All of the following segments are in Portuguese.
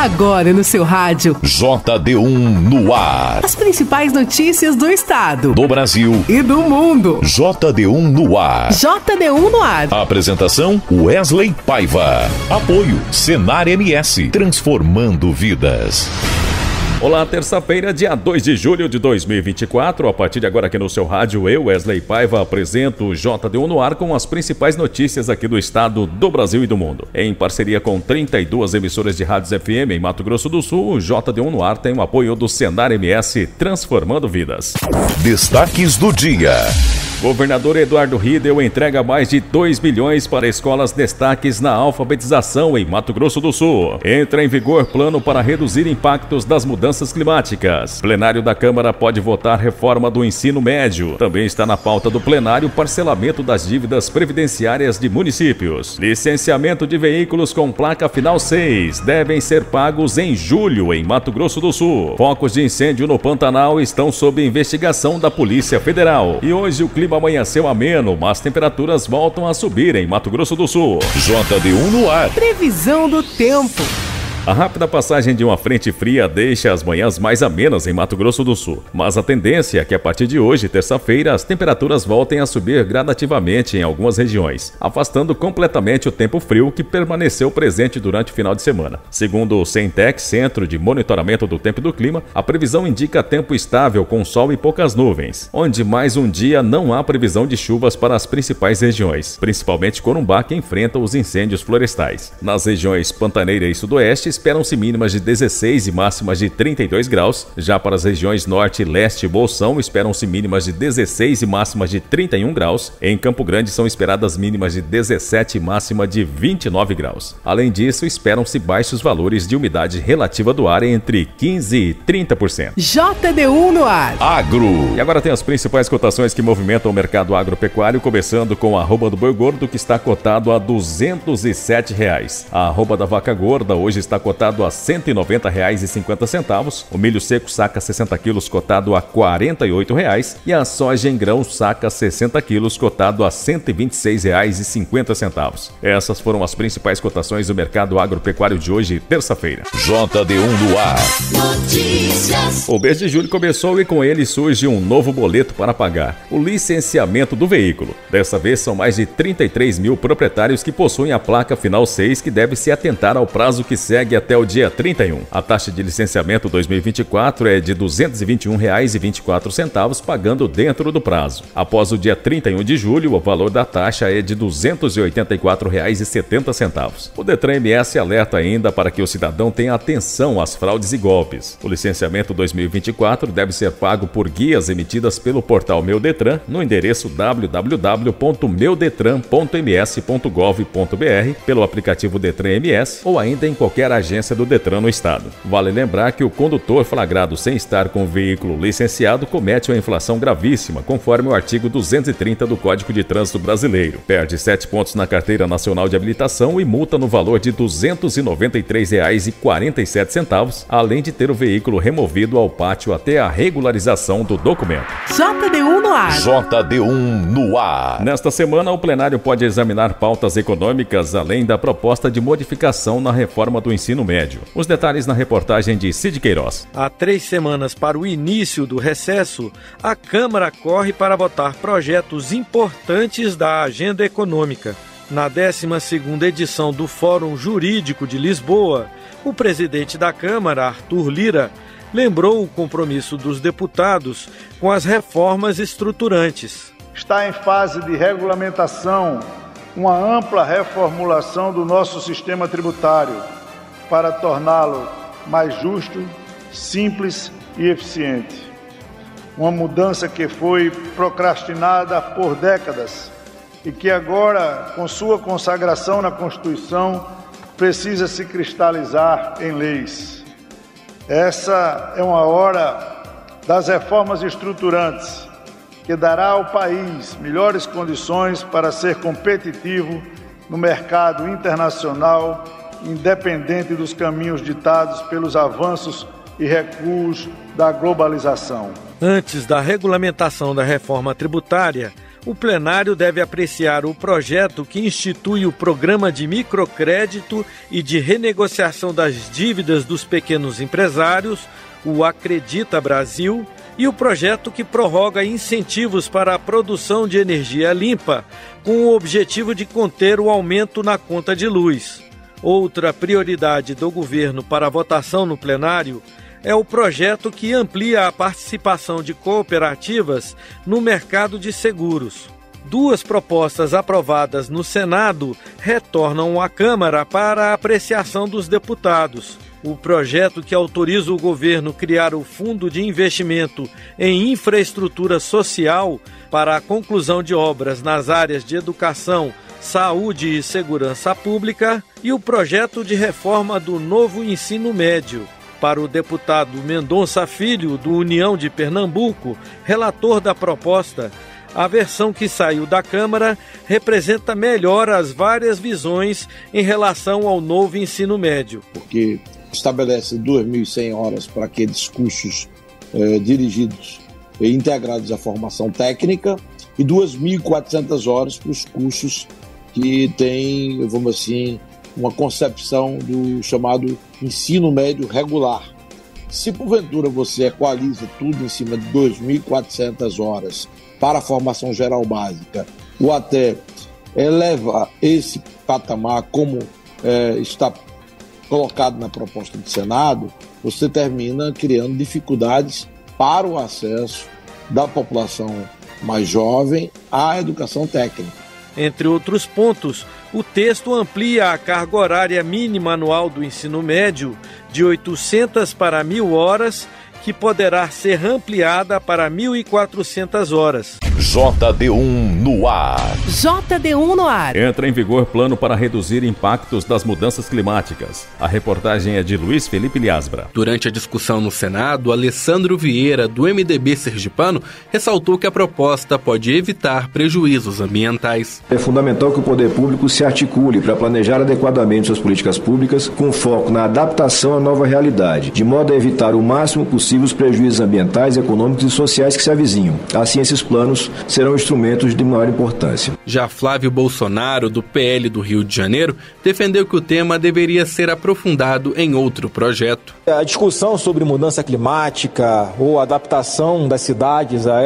Agora no seu rádio. JD1 no ar. As principais notícias do estado, do Brasil e do mundo. JD1 no ar. JD1 no ar. Apresentação Wesley Paiva. Apoio Senar MS. Transformando vidas. Olá, terça-feira, dia 2 de julho de 2024. A partir de agora aqui no seu rádio, eu, Wesley Paiva, apresento o JD1 no ar com as principais notícias aqui do estado, do Brasil e do mundo. Em parceria com 32 emissoras de rádios FM em Mato Grosso do Sul, o JD1 no ar tem o apoio do Senar MS, Transformando Vidas. Destaques do dia. Governador Eduardo Riedel entrega mais de 2 milhões para escolas destaques na alfabetização em Mato Grosso do Sul. Entra em vigor plano para reduzir impactos das mudanças climáticas. Plenário da Câmara pode votar reforma do ensino médio. Também está na pauta do plenário parcelamento das dívidas previdenciárias de municípios. Licenciamento de veículos com placa final 6 devem ser pagos em julho em Mato Grosso do Sul. Focos de incêndio no Pantanal estão sob investigação da Polícia Federal. E hoje o clima amanheceu ameno, mas temperaturas voltam a subir em Mato Grosso do Sul. JD1 no ar. Previsão do tempo. A rápida passagem de uma frente fria deixa as manhãs mais amenas em Mato Grosso do Sul, mas a tendência é que a partir de hoje, terça-feira, as temperaturas voltem a subir gradativamente em algumas regiões, afastando completamente o tempo frio que permaneceu presente durante o final de semana. Segundo o Centec, Centro de Monitoramento do Tempo e do Clima, a previsão indica tempo estável com sol e poucas nuvens, onde mais um dia não há previsão de chuvas para as principais regiões, principalmente Corumbá, que enfrenta os incêndios florestais. Nas regiões Pantaneira e Sudoeste, esperam-se mínimas de 16 e máximas de 32 graus. Já para as regiões Norte, Leste e Bolsão, esperam-se mínimas de 16 e máximas de 31 graus. Em Campo Grande, são esperadas mínimas de 17 e máxima de 29 graus. Além disso, esperam-se baixos valores de umidade relativa do ar entre 15% e 30%. JD1 no ar. Agro. E agora tem as principais cotações que movimentam o mercado agropecuário, começando com a arroba do boi gordo, que está cotado a R$ 207. A arroba da vaca gorda hoje está cotado a R$ 190,50. O milho seco saca 60 quilos cotado a R$ 48 e a soja em grão saca 60 quilos cotado a R$ 126,50. Essas foram as principais cotações do mercado agropecuário de hoje, terça-feira. JD1 no ar. Notícias. O mês de julho começou e com ele surge um novo boleto para pagar: o licenciamento do veículo. Dessa vez são mais de 33 mil proprietários que possuem a placa final 6 que deve se atentar ao prazo que segue até o dia 31. A taxa de licenciamento 2024 é de R$ 221,24, pagando dentro do prazo. Após o dia 31 de julho, o valor da taxa é de R$ 284,70. O Detran MS alerta ainda para que o cidadão tenha atenção às fraudes e golpes. O licenciamento 2024 deve ser pago por guias emitidas pelo portal Meu Detran no endereço www.meudetran.ms.gov.br, pelo aplicativo Detran MS ou ainda em qualquer agência do Detran no estado. Vale lembrar que o condutor flagrado sem estar com o veículo licenciado comete uma infração gravíssima, conforme o artigo 230 do Código de Trânsito Brasileiro. Perde 7 pontos na Carteira Nacional de Habilitação e multa no valor de R$ 293,47, além de ter o veículo removido ao pátio até a regularização do documento. JD1 no ar. JD1 no ar. Nesta semana, o plenário pode examinar pautas econômicas, além da proposta de modificação na reforma do ensino médio. Os detalhes na reportagem de Cid Queiroz. Há 3 semanas para o início do recesso, a Câmara corre para votar projetos importantes da agenda econômica. Na 12ª edição do Fórum Jurídico de Lisboa, o presidente da Câmara, Arthur Lira, lembrou o compromisso dos deputados com as reformas estruturantes. Está em fase de regulamentação uma ampla reformulação do nosso sistema tributário para torná-lo mais justo, simples e eficiente. Uma mudança que foi procrastinada por décadas e que agora, com sua consagração na Constituição, precisa se cristalizar em leis. Essa é uma hora das reformas estruturantes, que dará ao país melhores condições para ser competitivo no mercado internacional, independente dos caminhos ditados pelos avanços e recuos da globalização. Antes da regulamentação da reforma tributária, o plenário deve apreciar o projeto que institui o Programa de Microcrédito e de Renegociação das Dívidas dos Pequenos Empresários, o Acredita Brasil, e o projeto que prorroga incentivos para a produção de energia limpa, com o objetivo de conter o aumento na conta de luz. Outra prioridade do governo para a votação no plenário é o projeto que amplia a participação de cooperativas no mercado de seguros. Duas propostas aprovadas no Senado retornam à Câmara para a apreciação dos deputados. O projeto que autoriza o governo a criar o Fundo de Investimento em Infraestrutura Social para a conclusão de obras nas áreas de educação, saúde e segurança pública, e o projeto de reforma do novo ensino médio. Para o deputado Mendonça Filho, do União de Pernambuco, relator da proposta, a versão que saiu da Câmara representa melhor as várias visões em relação ao novo ensino médio. Porque estabelece 2.100 horas para aqueles cursos dirigidos e integrados à formação técnica e 2.400 horas para os cursos que têm, vamos assim, uma concepção do chamado ensino médio regular. Se porventura você equaliza tudo em cima de 2.400 horas para a formação geral básica, ou até eleva esse patamar como está colocado na proposta do Senado, você termina criando dificuldades para o acesso da população mais jovem à educação técnica. Entre outros pontos, o texto amplia a carga horária mínima anual do ensino médio de 800 para 1.000 horas, que poderá ser ampliada para 1.400 horas. JD1 no ar. JD1 no ar. Entra em vigor plano para reduzir impactos das mudanças climáticas. A reportagem é de Luiz Felipe Liasbra. Durante a discussão no Senado, Alessandro Vieira, do MDB sergipano, ressaltou que a proposta pode evitar prejuízos ambientais. É fundamental que o poder público se articule para planejar adequadamente suas políticas públicas com foco na adaptação à nova realidade, de modo a evitar o máximo possível os prejuízos ambientais, econômicos e sociais que se avizinham. Assim, esses planos serão instrumentos de maior importância. Já Flávio Bolsonaro, do PL do Rio de Janeiro, defendeu que o tema deveria ser aprofundado em outro projeto. A discussão sobre mudança climática ou adaptação das cidades a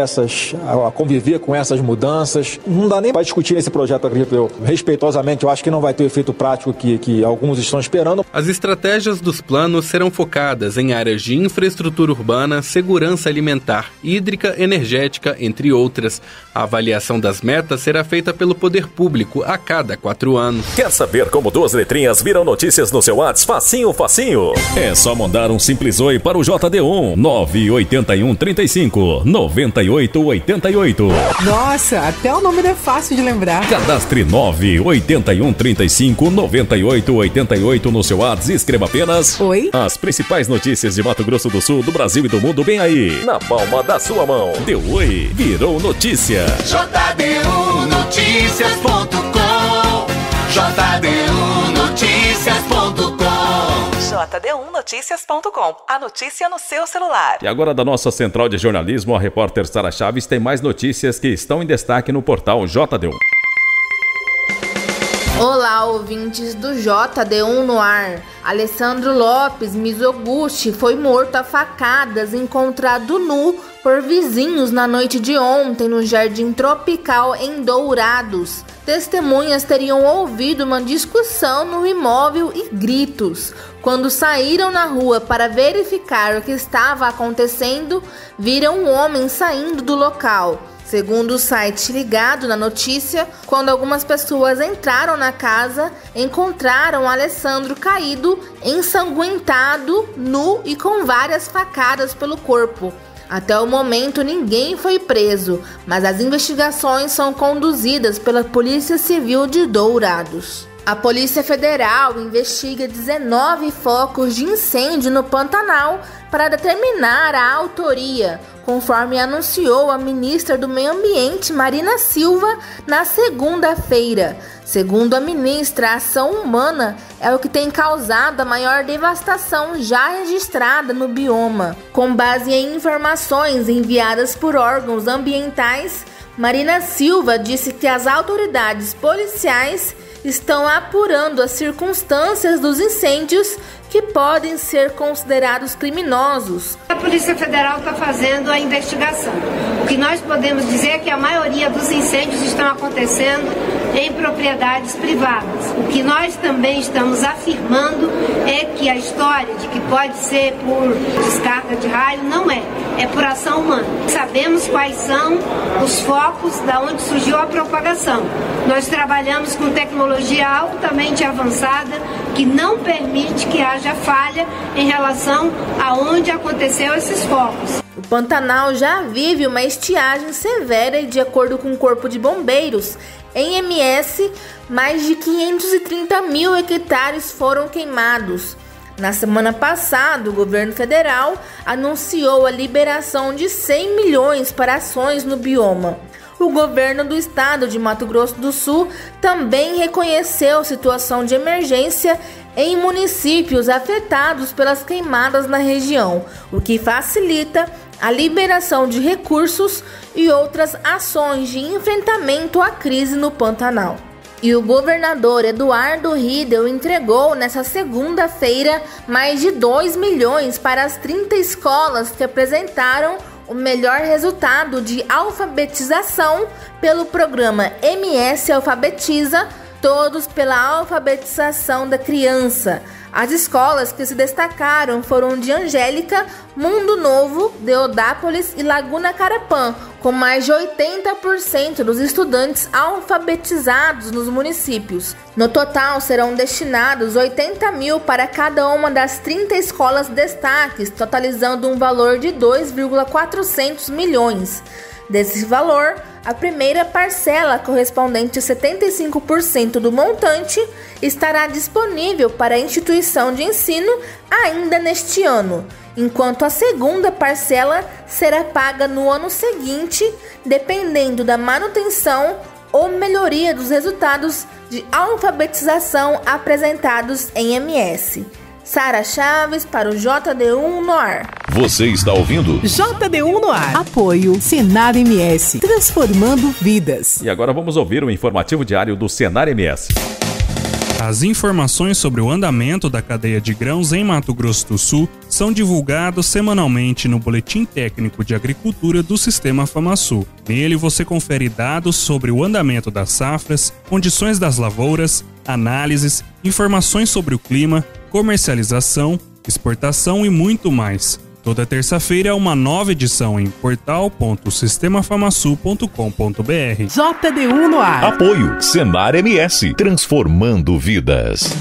conviver com essas mudanças, não dá nem para discutir nesse projeto, acredito eu. Respeitosamente, eu acho que não vai ter o efeito prático que alguns estão esperando. As estratégias dos planos serão focadas em áreas de infraestrutura urbana, segurança alimentar, hídrica, energética, entre outras. A avaliação das metas será feita pelo poder público a cada 4 anos. Quer saber como 2 letrinhas viram notícias no seu WhatsApp? Facinho, facinho. É só mandar um simples oi para o JD1 981 35 98 88. Nossa, até o nome é fácil de lembrar. Cadastre 981 35 98 88 no seu WhatsApp e escreva apenas oi. As principais notícias de Mato Grosso do Sul, do Brasil e do mundo bem aí, na palma da sua mão. Deu oi, virou notícia. JD1Noticias.com JD1Noticias.com JD1Noticias.com. A notícia no seu celular. E agora da nossa central de jornalismo, a repórter Sara Chaves tem mais notícias que estão em destaque no portal JD1. Olá, ouvintes do JD1 no ar. Alessandro Lopes Mizoguchi foi morto a facadas e encontrado nu por vizinhos na noite de ontem no Jardim Tropical em Dourados. Testemunhas teriam ouvido uma discussão no imóvel e gritos. Quando saíram na rua para verificar o que estava acontecendo, viram um homem saindo do local. Segundo o site ligado na notícia, quando algumas pessoas entraram na casa, encontraram Alessandro caído, ensanguentado, nu e com várias facadas pelo corpo. Até o momento ninguém foi preso, mas as investigações são conduzidas pela Polícia Civil de Dourados. A Polícia Federal investiga 19 focos de incêndio no Pantanal para determinar a autoria, conforme anunciou a ministra do Meio Ambiente, Marina Silva, na segunda-feira. Segundo a ministra, a ação humana é o que tem causado a maior devastação já registrada no bioma. Com base em informações enviadas por órgãos ambientais, Marina Silva disse que as autoridades policiais estão apurando as circunstâncias dos incêndios que podem ser considerados criminosos. A Polícia Federal está fazendo a investigação. O que nós podemos dizer é que a maioria dos incêndios estão acontecendo em propriedades privadas. O que nós também estamos afirmando é que a história de que pode ser por descarga de raio não é por ação humana. Sabemos quais são os focos da onde surgiu a propagação. Nós trabalhamos com tecnologia altamente avançada que não permite que haja falha em relação a onde aconteceu esses focos. O Pantanal já vive uma estiagem severa e, de acordo com o Corpo de Bombeiros, em MS, mais de 530 mil hectares foram queimados. Na semana passada, o governo federal anunciou a liberação de 100 milhões para ações no bioma. O governo do estado de Mato Grosso do Sul também reconheceu situação de emergência em municípios afetados pelas queimadas na região, o que facilita a liberação de recursos e outras ações de enfrentamento à crise no Pantanal. E o governador Eduardo Riedel entregou nesta segunda-feira mais de 2 milhões para as 30 escolas que apresentaram o melhor resultado de alfabetização pelo programa MS Alfabetiza, Todos pela Alfabetização da Criança. As escolas que se destacaram foram de Angélica, Mundo Novo, Deodápolis e Laguna Carapã, com mais de 80% dos estudantes alfabetizados nos municípios. No total, serão destinados 80 mil para cada uma das 30 escolas destaques, totalizando um valor de 2,400 milhões. Desse valor, a primeira parcela, correspondente a 75% do montante, estará disponível para a instituição de ensino ainda neste ano, enquanto a segunda parcela será paga no ano seguinte, dependendo da manutenção ou melhoria dos resultados de alfabetização apresentados em MS. Sara Chaves para o JD1 no ar. Você está ouvindo? JD1 no ar. Apoio Senar MS, transformando vidas. E agora vamos ouvir o informativo diário do Senar MS. As informações sobre o andamento da cadeia de grãos em Mato Grosso do Sul são divulgados semanalmente no Boletim Técnico de Agricultura do Sistema FamaSul. Nele você confere dados sobre o andamento das safras, condições das lavouras, análises, informações sobre o clima, comercialização, exportação e muito mais. Toda terça-feira uma nova edição em portal.sistemafamasul.com.br. JD1 no ar. Apoio Senar MS, transformando vidas.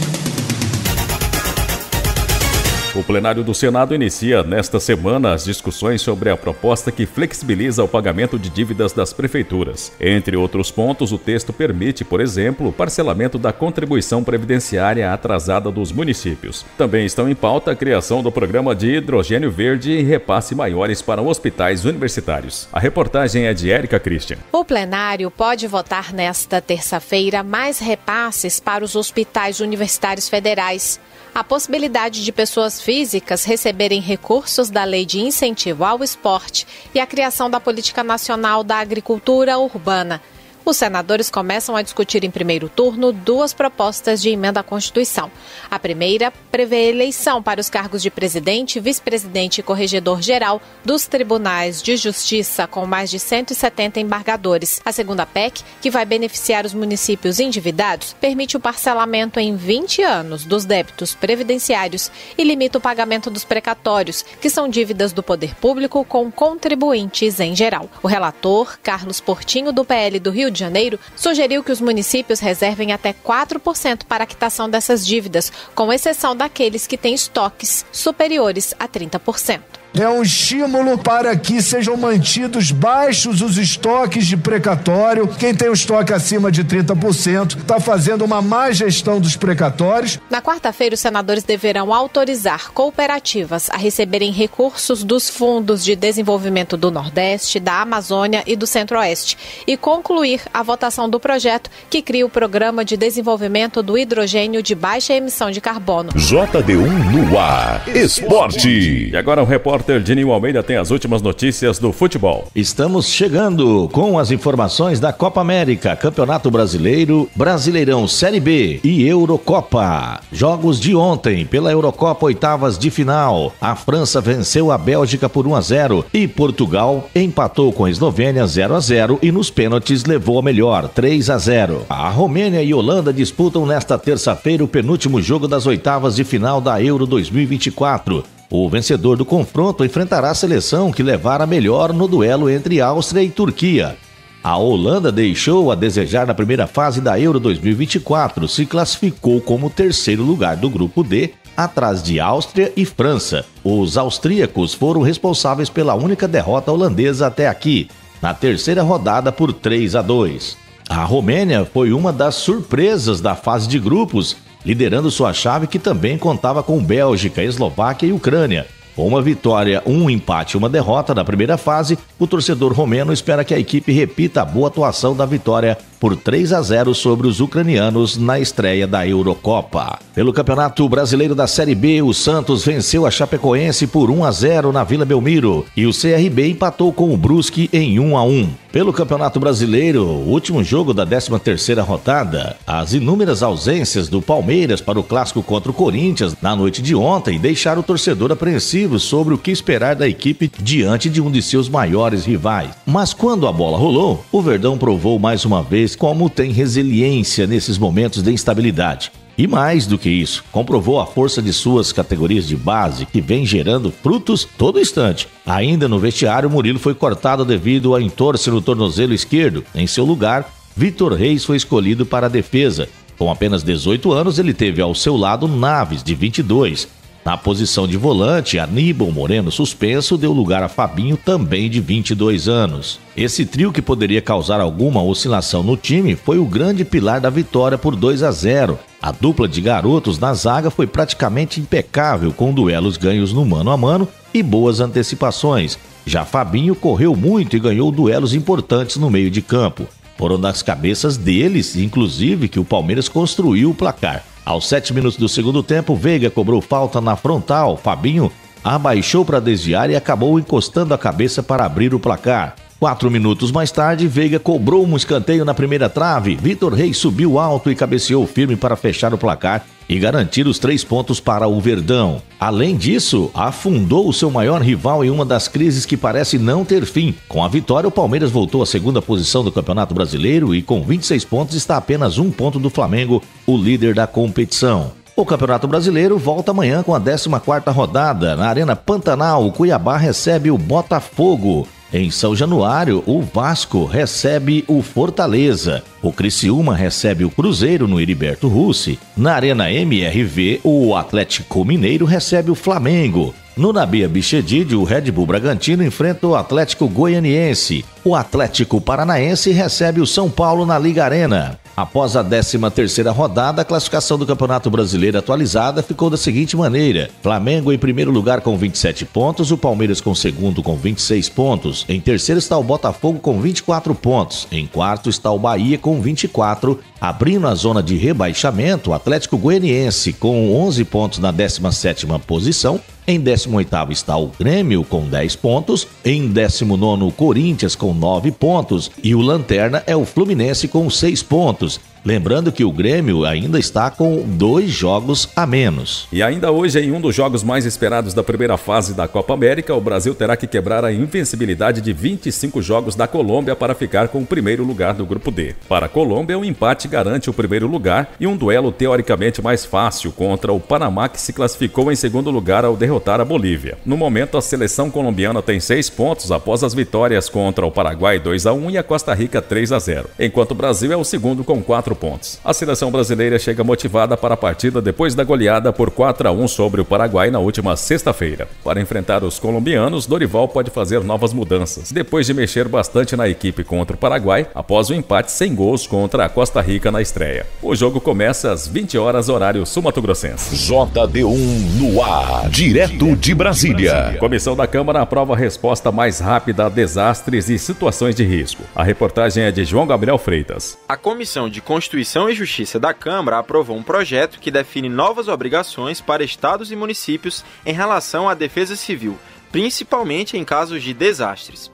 O plenário do Senado inicia nesta semana as discussões sobre a proposta que flexibiliza o pagamento de dívidas das prefeituras. Entre outros pontos, o texto permite, por exemplo, o parcelamento da contribuição previdenciária atrasada dos municípios. Também estão em pauta a criação do programa de hidrogênio verde e repasse maiores para hospitais universitários. A reportagem é de Érica Christian. O plenário pode votar nesta terça-feira mais repasses para os hospitais universitários federais. A possibilidade de pessoas físicas receberem recursos da Lei de Incentivo ao Esporte e a criação da Política Nacional da Agricultura Urbana. Os senadores começam a discutir em primeiro turno duas propostas de emenda à Constituição. A primeira prevê eleição para os cargos de presidente, vice-presidente e corregedor-geral dos tribunais de justiça, com mais de 170 embargadores. A segunda PEC, que vai beneficiar os municípios endividados, permite o parcelamento em 20 anos dos débitos previdenciários e limita o pagamento dos precatórios, que são dívidas do poder público com contribuintes em geral. O relator, Carlos Portinho, do PL do Rio de Janeiro, sugeriu que os municípios reservem até 4% para a quitação dessas dívidas, com exceção daqueles que têm estoques superiores a 30%. É um estímulo para que sejam mantidos baixos os estoques de precatório. Quem tem o estoque acima de 30% está fazendo uma má gestão dos precatórios. Na quarta-feira, os senadores deverão autorizar cooperativas a receberem recursos dos fundos de desenvolvimento do Nordeste, da Amazônia e do Centro-Oeste e concluir a votação do projeto que cria o Programa de Desenvolvimento do Hidrogênio de Baixa Emissão de Carbono. JD1 no ar. Esporte. E agora o repórter repórter Dininho Almeida tem as últimas notícias do futebol. Estamos chegando com as informações da Copa América, Campeonato Brasileiro, Brasileirão Série B e Eurocopa. Jogos de ontem pela Eurocopa, oitavas de final. A França venceu a Bélgica por 1-0 e Portugal empatou com a Eslovênia 0-0 e nos pênaltis levou a melhor, 3-0. A Romênia e Holanda disputam nesta terça-feira o penúltimo jogo das oitavas de final da Euro 2024. O vencedor do confronto enfrentará a seleção que levar a melhor no duelo entre Áustria e Turquia. A Holanda deixou a desejar na primeira fase da Euro 2024, se classificou como terceiro lugar do grupo D, atrás de Áustria e França. Os austríacos foram responsáveis pela única derrota holandesa até aqui, na terceira rodada por 3-2. A Romênia foi uma das surpresas da fase de grupos, liderando sua chave que também contava com Bélgica, Eslováquia e Ucrânia. Com uma vitória, um empate e uma derrota na primeira fase, o torcedor romeno espera que a equipe repita a boa atuação da vitória por 3-0 sobre os ucranianos na estreia da Eurocopa. Pelo Campeonato Brasileiro da Série B, o Santos venceu a Chapecoense por 1-0 na Vila Belmiro e o CRB empatou com o Brusque em 1-1. Pelo Campeonato Brasileiro, o último jogo da 13ª rodada, as inúmeras ausências do Palmeiras para o clássico contra o Corinthians na noite de ontem deixaram o torcedor apreensivo sobre o que esperar da equipe diante de um de seus maiores rivais. Mas quando a bola rolou, o Verdão provou mais uma vez como tem resiliência nesses momentos de instabilidade. E mais do que isso, comprovou a força de suas categorias de base, que vem gerando frutos todo instante. Ainda no vestiário, Murilo foi cortado devido a entorse no tornozelo esquerdo. Em seu lugar, Vitor Reis foi escolhido para a defesa. Com apenas 18 anos, ele teve ao seu lado Naves, de 22. Na posição de volante, Aníbal Moreno, suspenso, deu lugar a Fabinho, também de 22 anos. Esse trio, que poderia causar alguma oscilação no time, foi o grande pilar da vitória por 2-0. A dupla de garotos na zaga foi praticamente impecável, com duelos ganhos no mano a mano e boas antecipações. Já Fabinho correu muito e ganhou duelos importantes no meio de campo. Foram das cabeças deles, inclusive, que o Palmeiras construiu o placar. Aos 7 minutos do segundo tempo, Veiga cobrou falta na frontal. Fabinho abaixou para desviar e acabou encostando a cabeça para abrir o placar. 4 minutos mais tarde, Veiga cobrou um escanteio na primeira trave. Vitor Reis subiu alto e cabeceou firme para fechar o placar e garantir os 3 pontos para o Verdão. Além disso, afundou o seu maior rival em uma das crises que parece não ter fim. Com a vitória, o Palmeiras voltou à segunda posição do Campeonato Brasileiro e com 26 pontos está a apenas 1 ponto do Flamengo, o líder da competição. O Campeonato Brasileiro volta amanhã com a 14ª rodada. Na Arena Pantanal, o Cuiabá recebe o Botafogo. Em São Januário, o Vasco recebe o Fortaleza. O Criciúma recebe o Cruzeiro no Heriberto Russi. Na Arena MRV, o Atlético Mineiro recebe o Flamengo. No Nabia Bichedid, o Red Bull Bragantino enfrenta o Atlético Goianiense. O Atlético Paranaense recebe o São Paulo na Liga Arena. Após a 13ª rodada, a classificação do Campeonato Brasileiro atualizada ficou da seguinte maneira: Flamengo em primeiro lugar com 27 pontos, o Palmeiras com segundo com 26 pontos, em terceiro está o Botafogo com 24 pontos, em quarto está o Bahia com 24, abrindo a zona de rebaixamento, o Atlético Goianiense com 11 pontos na 17ª posição, em 18º está o Grêmio com 10 pontos, em 19º o Corinthians com 9 pontos e o lanterna é o Fluminense com 6 pontos. Lembrando que o Grêmio ainda está com 2 jogos a menos. E ainda hoje, em um dos jogos mais esperados da primeira fase da Copa América, o Brasil terá que quebrar a invencibilidade de 25 jogos da Colômbia para ficar com o primeiro lugar do Grupo D. Para a Colômbia, um empate garante o primeiro lugar e um duelo teoricamente mais fácil contra o Panamá, que se classificou em segundo lugar ao derrotar a Bolívia. No momento, a seleção colombiana tem 6 pontos após as vitórias contra o Paraguai 2-1 e a Costa Rica 3-0, enquanto o Brasil é o segundo com 4 pontos. A seleção brasileira chega motivada para a partida depois da goleada por 4-1 sobre o Paraguai na última sexta-feira. Para enfrentar os colombianos, Dorival pode fazer novas mudanças, depois de mexer bastante na equipe contra o Paraguai, após o empate sem gols contra a Costa Rica na estreia. O jogo começa às 20 horas, horário sul-mato-grossense. JD1 no ar, direto de Brasília. Comissão da Câmara aprova a resposta mais rápida a desastres e situações de risco. A reportagem é de João Gabriel Freitas. A Comissão de Constituição e Justiça da Câmara aprovou um projeto que define novas obrigações para estados e municípios em relação à defesa civil, principalmente em casos de desastres.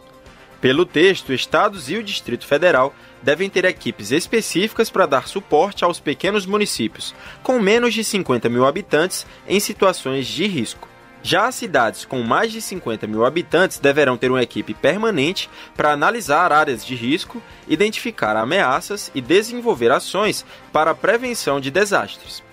Pelo texto, estados e o Distrito Federal devem ter equipes específicas para dar suporte aos pequenos municípios, com menos de 50 mil habitantes em situações de risco. Já as cidades com mais de 50 mil habitantes deverão ter uma equipe permanente para analisar áreas de risco, identificar ameaças e desenvolver ações para a prevenção de desastres.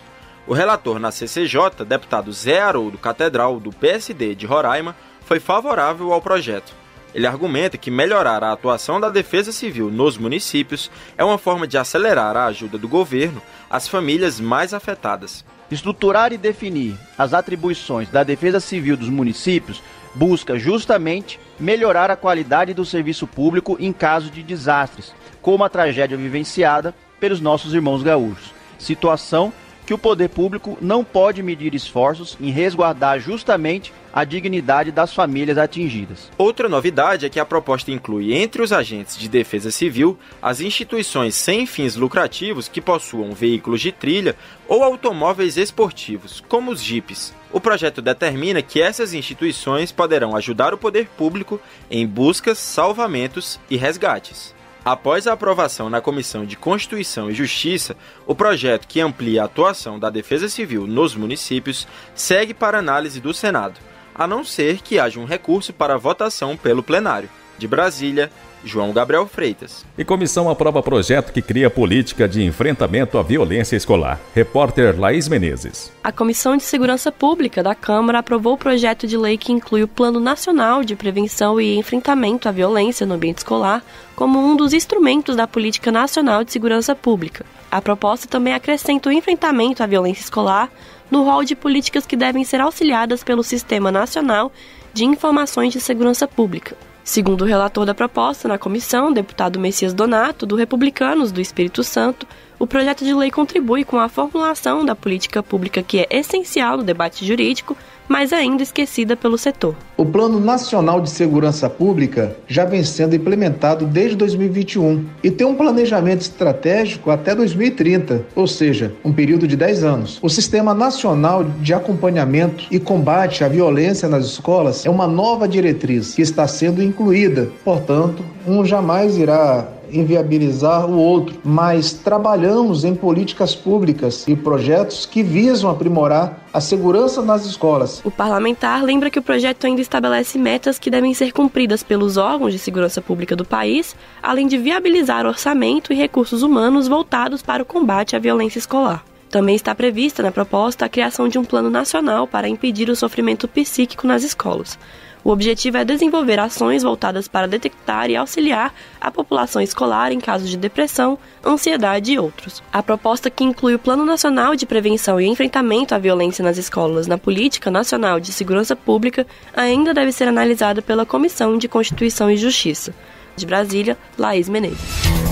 O relator na CCJ, deputado Zé Haroldo Catedral, do PSD de Roraima, foi favorável ao projeto. Ele argumenta que melhorar a atuação da Defesa Civil nos municípios é uma forma de acelerar a ajuda do governo às famílias mais afetadas. Estruturar e definir as atribuições da Defesa Civil dos municípios busca justamente melhorar a qualidade do serviço público em caso de desastres, como a tragédia vivenciada pelos nossos irmãos gaúchos. Situação que o poder público não pode medir esforços em resguardar justamente a dignidade das famílias atingidas. Outra novidade é que a proposta inclui entre os agentes de defesa civil as instituições sem fins lucrativos que possuam veículos de trilha ou automóveis esportivos, como os jipes. O projeto determina que essas instituições poderão ajudar o poder público em buscas, salvamentos e resgates. Após a aprovação na Comissão de Constituição e Justiça, o projeto que amplia a atuação da Defesa Civil nos municípios segue para análise do Senado, a não ser que haja um recurso para votação pelo plenário. De Brasília, João Gabriel Freitas. E comissão aprova projeto que cria política de enfrentamento à violência escolar. Repórter Laís Menezes. A Comissão de Segurança Pública da Câmara aprovou o projeto de lei que inclui o Plano Nacional de Prevenção e Enfrentamento à Violência no Ambiente Escolar como um dos instrumentos da Política Nacional de Segurança Pública. A proposta também acrescenta o enfrentamento à violência escolar no rol de políticas que devem ser auxiliadas pelo Sistema Nacional de Informações de Segurança Pública. Segundo o relator da proposta na comissão, deputado Messias Donato, do Republicanos do Espírito Santo, o projeto de lei contribui com a formulação da política pública que é essencial no debate jurídico, mas ainda esquecida pelo setor. O Plano Nacional de Segurança Pública já vem sendo implementado desde 2021 e tem um planejamento estratégico até 2030, ou seja, um período de 10 anos. O Sistema Nacional de Acompanhamento e Combate à Violência nas Escolas é uma nova diretriz que está sendo incluída, portanto, um jamais irá inviabilizar o outro, mas trabalhamos em políticas públicas e projetos que visam aprimorar a segurança nas escolas. O parlamentar lembra que o projeto ainda estabelece metas que devem ser cumpridas pelos órgãos de segurança pública do país, além de viabilizar orçamento e recursos humanos voltados para o combate à violência escolar. Também está prevista na proposta a criação de um plano nacional para impedir o sofrimento psíquico nas escolas. O objetivo é desenvolver ações voltadas para detectar e auxiliar a população escolar em casos de depressão, ansiedade e outros. A proposta, que inclui o Plano Nacional de Prevenção e Enfrentamento à Violência nas Escolas na Política Nacional de Segurança Pública, ainda deve ser analisada pela Comissão de Constituição e Justiça. De Brasília, Laís Menezes.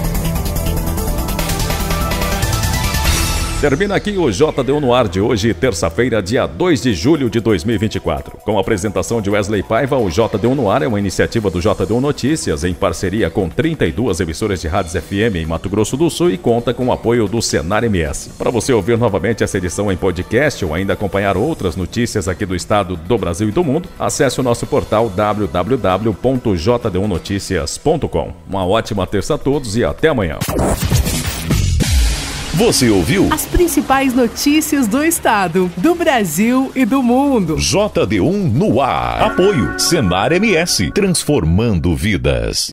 Termina aqui o JDU no ar de hoje, terça-feira, dia 2 de julho de 2024. Com a apresentação de Wesley Paiva, o JDU no ar é uma iniciativa do JDU Notícias em parceria com 32 emissoras de rádios FM em Mato Grosso do Sul e conta com o apoio do Senar MS. Para você ouvir novamente essa edição em podcast ou ainda acompanhar outras notícias aqui do estado, do Brasil e do mundo, acesse o nosso portal www.jdunoticias.com. Uma ótima terça a todos e até amanhã. Você ouviu as principais notícias do estado, do Brasil e do mundo. JD1 no ar. Apoio Senar MS, transformando vidas.